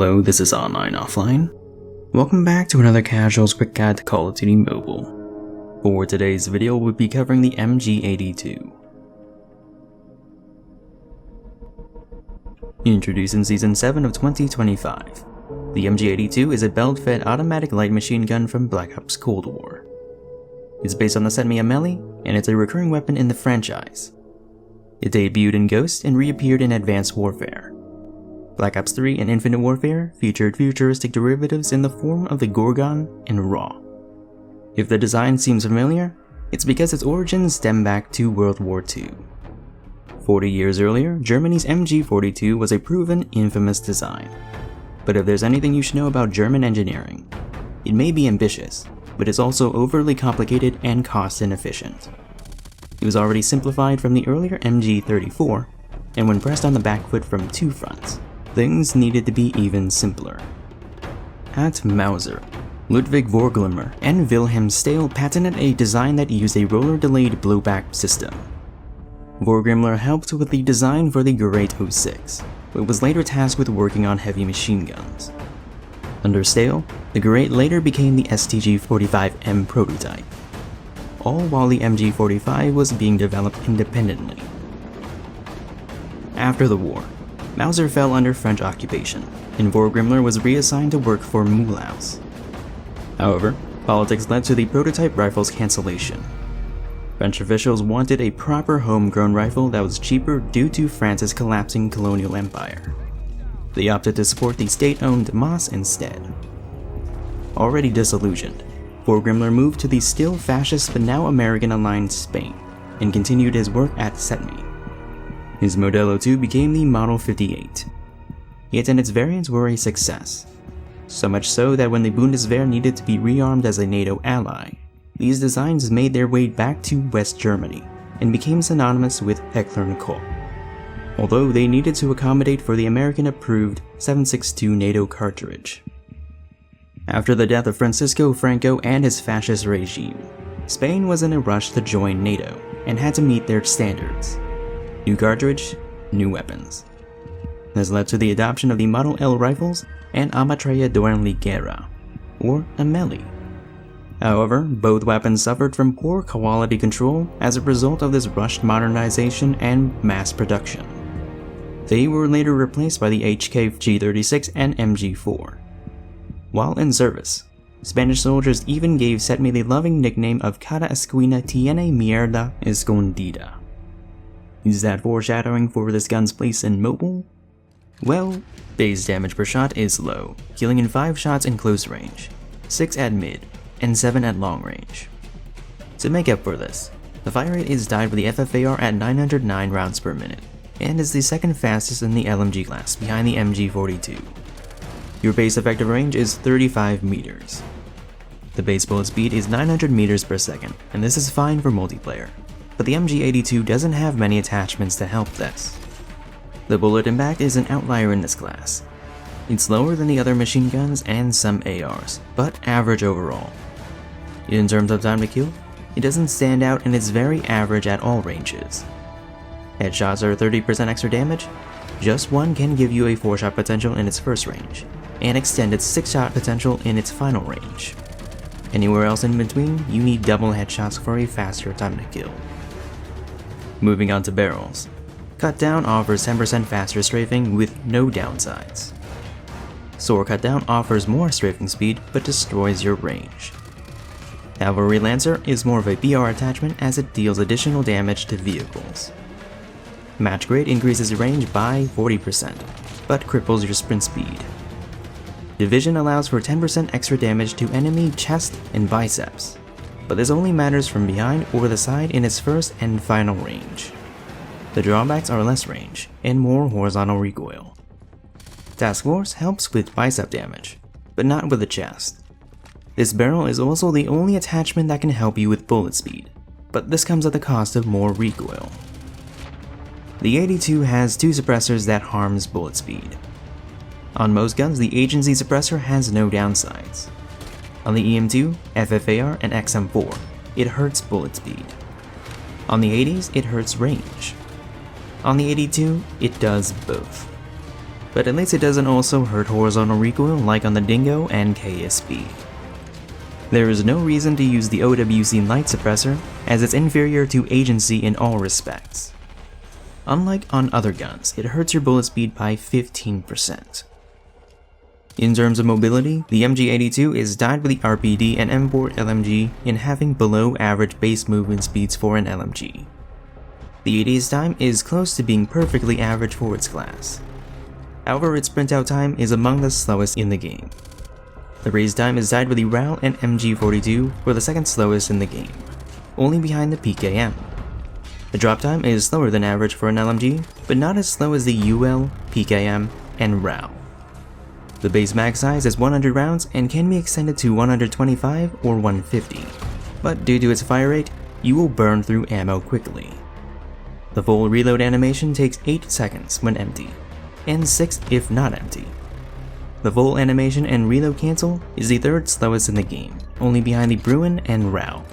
Hello, this is AnlineOffline. Welcome back to another Casual's Quick Guide to Call of Duty Mobile. For today's video, we'll be covering the MG42. Introduced in Season 7 of 2025, the MG42 is a belt-fed automatic light machine gun from Black Ops Cold War. It's based on the CETME Ameli, and it's a recurring weapon in the franchise. It debuted in Ghost and reappeared in Advanced Warfare. Black Ops 3 and Infinite Warfare featured futuristic derivatives in the form of the Gorgon and Raw. If the design seems familiar, it's because its origins stem back to World War II. 40 years earlier, Germany's MG42 was a proven, infamous design. But if there's anything you should know about German engineering, it may be ambitious, but it's also overly complicated and cost inefficient. It was already simplified from the earlier MG34, and when pressed on the back foot from two fronts, things needed to be even simpler. At Mauser, Ludwig Vorglimmer and Wilhelm Stahl patented a design that used a roller-delayed blowback system. Vorglimmer helped with the design for the Great 06, but was later tasked with working on heavy machine guns. Under Stahl, the Great later became the STG-45M prototype, all while the MG45 was being developed independently. After the war, Mauser fell under French occupation, and Vorglimmer was reassigned to work for Mulhouse. However, politics led to the prototype rifle's cancellation. French officials wanted a proper homegrown rifle that was cheaper due to France's collapsing colonial empire. They opted to support the state-owned MAS instead. Already disillusioned, Vorglimmer moved to the still fascist but now American-aligned Spain, and continued his work at CETME. His Modelo 2 became the Model 58. It and its variants were a success. So much so that when the Bundeswehr needed to be rearmed as a NATO ally, these designs made their way back to West Germany and became synonymous with Heckler and Koch, although they needed to accommodate for the American-approved 7.62 NATO cartridge. After the death of Francisco Franco and his fascist regime, Spain was in a rush to join NATO and had to meet their standards. New cartridge, new weapons. This led to the adoption of the Model L rifles and Ametralladora Ligera, or Ameli. However, both weapons suffered from poor quality control as a result of this rushed modernization and mass production. They were later replaced by the HK G36 and MG4. While in service, Spanish soldiers even gave CETME the loving nickname of Cada esquina tiene mierda escondida. Is that foreshadowing for this gun's place in mobile? Well, base damage per shot is low, killing in 5 shots in close range, 6 at mid, and 7 at long range. To make up for this, the fire rate is tied with the FFAR at 909 rounds per minute, and is the second fastest in the LMG class behind the MG42. Your base effective range is 35 meters. The base bullet speed is 900 meters per second, and this is fine for multiplayer, but the MG82 doesn't have many attachments to help this. The bullet impact is an outlier in this class. It's lower than the other machine guns and some ARs, but average overall. In terms of time to kill, it doesn't stand out and is very average at all ranges. Headshots are 30% extra damage. Just one can give you a 4-shot potential in its first range, and extended 6-shot potential in its final range. Anywhere else in between, you need double headshots for a faster time to kill. Moving on to barrels. Cut Down offers 10% faster strafing with no downsides. Sword Cut Down offers more strafing speed but destroys your range. Cavalry Lancer is more of a BR attachment as it deals additional damage to vehicles. Match Grade increases range by 40%, but cripples your sprint speed. Division allows for 10% extra damage to enemy chest and biceps, but this only matters from behind or the side in its first and final range. The drawbacks are less range and more horizontal recoil. Task Force helps with bicep damage, but not with the chest. This barrel is also the only attachment that can help you with bullet speed, but this comes at the cost of more recoil. The 82 has 2 suppressors that harms bullet speed. On most guns, the Agency suppressor has no downsides. On the EM2, FFAR, and XM4, it hurts bullet speed. On the 80s, it hurts range. On the 82, it does both. but at least it doesn't also hurt horizontal recoil like on the Dingo and KSB. There is no reason to use the OWC light suppressor, as it's inferior to agency in all respects. Unlike on other guns, it hurts your bullet speed by 15%. In terms of mobility, the MG42 is tied with the RPD and M4 LMG in having below average base movement speeds for an LMG. The ADS time is close to being perfectly average for its class. However, its sprint out time is among the slowest in the game. The raise time is tied with the RAL and MG42 for the second slowest in the game, only behind the PKM. The drop time is slower than average for an LMG, but not as slow as the UL, PKM, and RAL. The base mag size is 100 rounds and can be extended to 125 or 150, but due to its fire rate, you will burn through ammo quickly. The full reload animation takes 8 seconds when empty, and 6 if not empty. The full animation and reload cancel is the third slowest in the game, only behind the Bruin and RAL.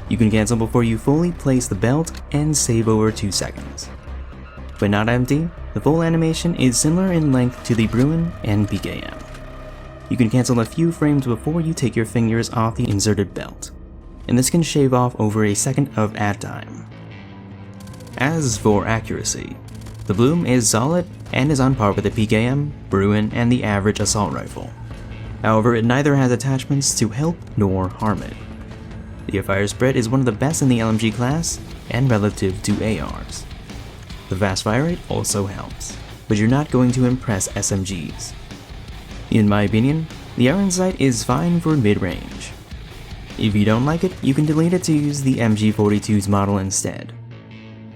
You can cancel before you fully place the belt and save over 2 seconds. When not empty, the full animation is similar in length to the Bruin and PKM. You can cancel a few frames before you take your fingers off the inserted belt, and this can shave off over a second of ad time. As for accuracy, the Bloom is solid and is on par with the PKM, Bruin, and the average assault rifle. However, it neither has attachments to help nor harm it. The fire spread is one of the best in the LMG class and relative to ARs. The fast fire rate also helps, but you're not going to impress SMGs. In my opinion, the iron sight is fine for mid-range. If you don't like it, you can delete it to use the MG42's model instead.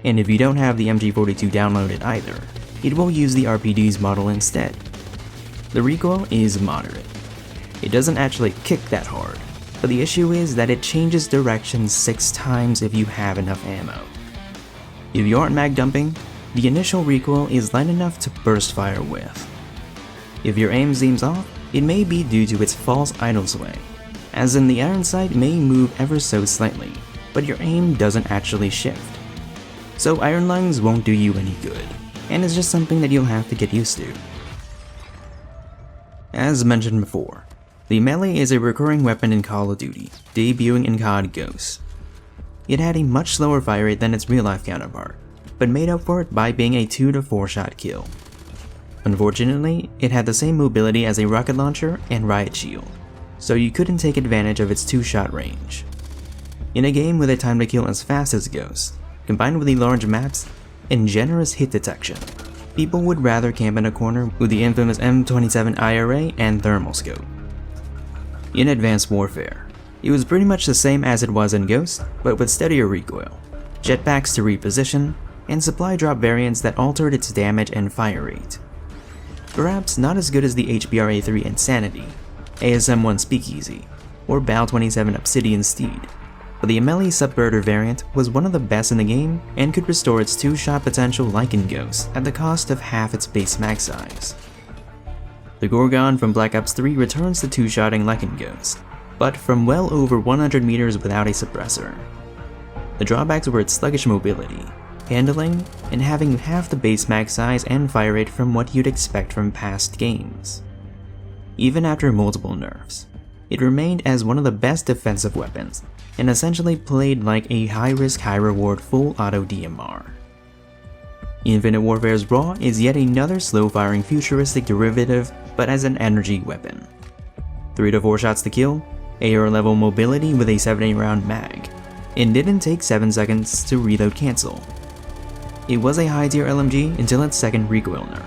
And if you don't have the MG42 downloaded either, it will use the RPD's model instead. The recoil is moderate. It doesn't actually kick that hard, but the issue is that it changes direction 6 times if you have enough ammo. If you aren't mag dumping, the initial recoil is light enough to burst fire with. If your aim seems off, it may be due to its false idle sway, as in the iron sight may move ever so slightly, but your aim doesn't actually shift. So iron lungs won't do you any good, and it's just something that you'll have to get used to. As mentioned before, the Ameli is a recurring weapon in Call of Duty, debuting in COD Ghosts. It had a much slower fire rate than its real-life counterpart, but made up for it by being a 2 to 4 shot kill. Unfortunately, it had the same mobility as a rocket launcher and riot shield, so you couldn't take advantage of its 2-shot range. In a game with a time to kill as fast as Ghost, combined with the large maps and generous hit detection, people would rather camp in a corner with the infamous M27 IRA and thermal scope. In Advanced Warfare, it was pretty much the same as it was in Ghost, but with steadier recoil, jetpacks to reposition, and supply drop variants that altered its damage and fire rate. Perhaps not as good as the HBR-A3 Insanity, ASM-1 Speakeasy, or BAL-27 Obsidian Steed, but the Ameli Subverter variant was one of the best in the game and could restore its 2-shot potential like in Ghost at the cost of half its base mag size. The Gorgon from Black Ops 3 returns to 2-shotting like in Ghost, but from well over 100 meters without a suppressor. The drawbacks were its sluggish mobility, handling, and having half the base mag size and fire rate from what you'd expect from past games. Even after multiple nerfs, it remained as one of the best defensive weapons, and essentially played like a high-risk, high-reward full auto DMR. Infinite Warfare's Raw is yet another slow-firing futuristic derivative, but as an energy weapon. 3 to 4 shots to kill, AR-level mobility with a 70-round mag, and didn't take 7 seconds to reload cancel. It was a high-tier LMG until its second recoil nerf.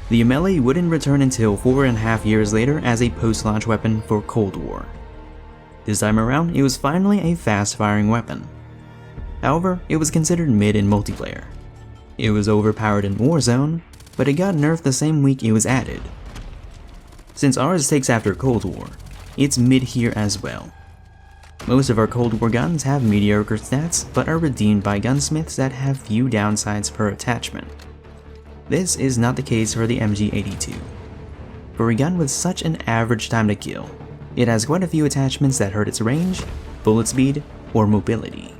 The Ameli wouldn't return until 4.5 years later as a post-launch weapon for Cold War. This time around, it was finally a fast-firing weapon. However, it was considered mid in multiplayer. It was overpowered in Warzone, but it got nerfed the same week it was added. Since ours takes after Cold War, it's mid here as well. Most of our Cold War guns have mediocre stats, but are redeemed by gunsmiths that have few downsides per attachment. This is not the case for the MG42. For a gun with such an average time to kill, it has quite a few attachments that hurt its range, bullet speed, or mobility.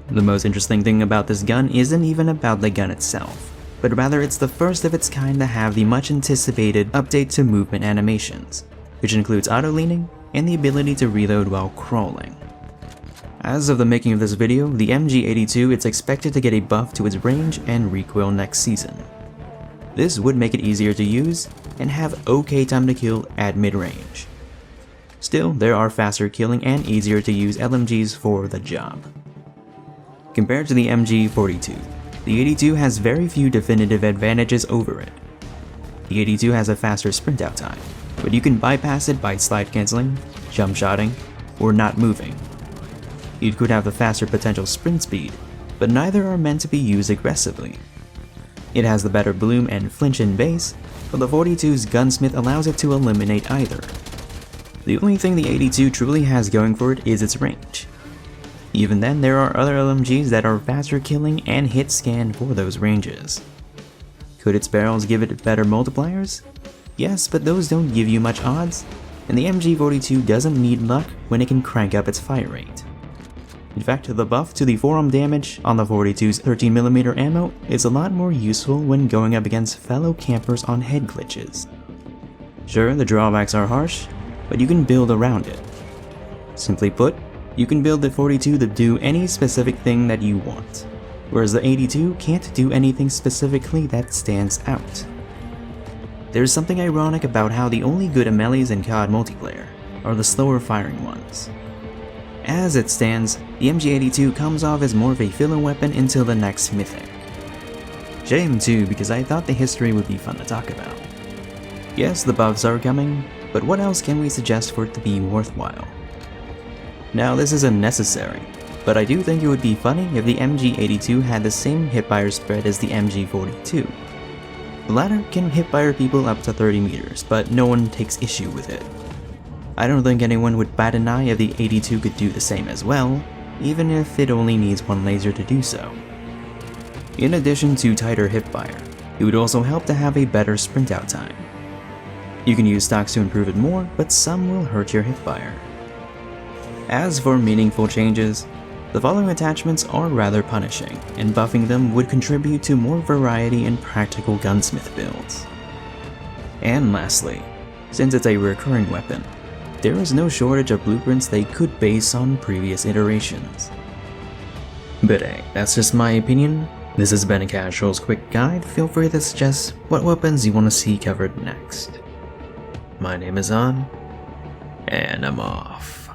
The most interesting thing about this gun isn't even about the gun itself, but rather it's the first of its kind to have the much anticipated update to movement animations, which includes auto-leaning and the ability to reload while crawling. As of the making of this video, the MG42 is expected to get a buff to its range and recoil next season. This would make it easier to use and have okay time to kill at mid-range. Still, there are faster killing and easier to use LMGs for the job. Compared to the MG42, the 82 has very few definitive advantages over it. The 82 has a faster sprint out time, but you can bypass it by slide cancelling, jump shotting, or not moving. It could have the faster potential sprint speed, but neither are meant to be used aggressively. It has the better bloom and flinch in base, but the 42's Gunsmith allows it to eliminate either. The only thing the 82 truly has going for it is its range. Even then, there are other LMGs that are faster killing and hit scan for those ranges. Could its barrels give it better multipliers? Yes, but those don't give you much odds, and the MG42 doesn't need luck when it can crank up its fire rate. In fact, the buff to the forearm damage on the 42's 13mm ammo is a lot more useful when going up against fellow campers on head glitches. Sure, the drawbacks are harsh, but you can build around it. Simply put, you can build the 42 to do any specific thing that you want, whereas the 82 can't do anything specifically that stands out. There's something ironic about how the only good Amelis in COD multiplayer are the slower firing ones. As it stands, the MG82 comes off as more of a filler weapon until the next Mythic. Shame too, because I thought the history would be fun to talk about. Yes, the buffs are coming, but what else can we suggest for it to be worthwhile? Now this isn't necessary, but I do think it would be funny if the MG82 had the same hipfire spread as the MG42. The latter can hipfire people up to 30 meters, but no one takes issue with it. I don't think anyone would bat an eye if the 82 could do the same as well, even if it only needs one laser to do so. In addition to tighter hipfire, it would also help to have a better sprint out time. You can use stocks to improve it more, but some will hurt your hipfire. As for meaningful changes, the following attachments are rather punishing, and buffing them would contribute to more variety in practical gunsmith builds. And lastly, since it's a recurring weapon, there is no shortage of blueprints they could base on previous iterations. But hey, that's just my opinion. This has been a Casual's quick guide. Feel free to suggest what weapons you want to see covered next. My name is An, and I'm off.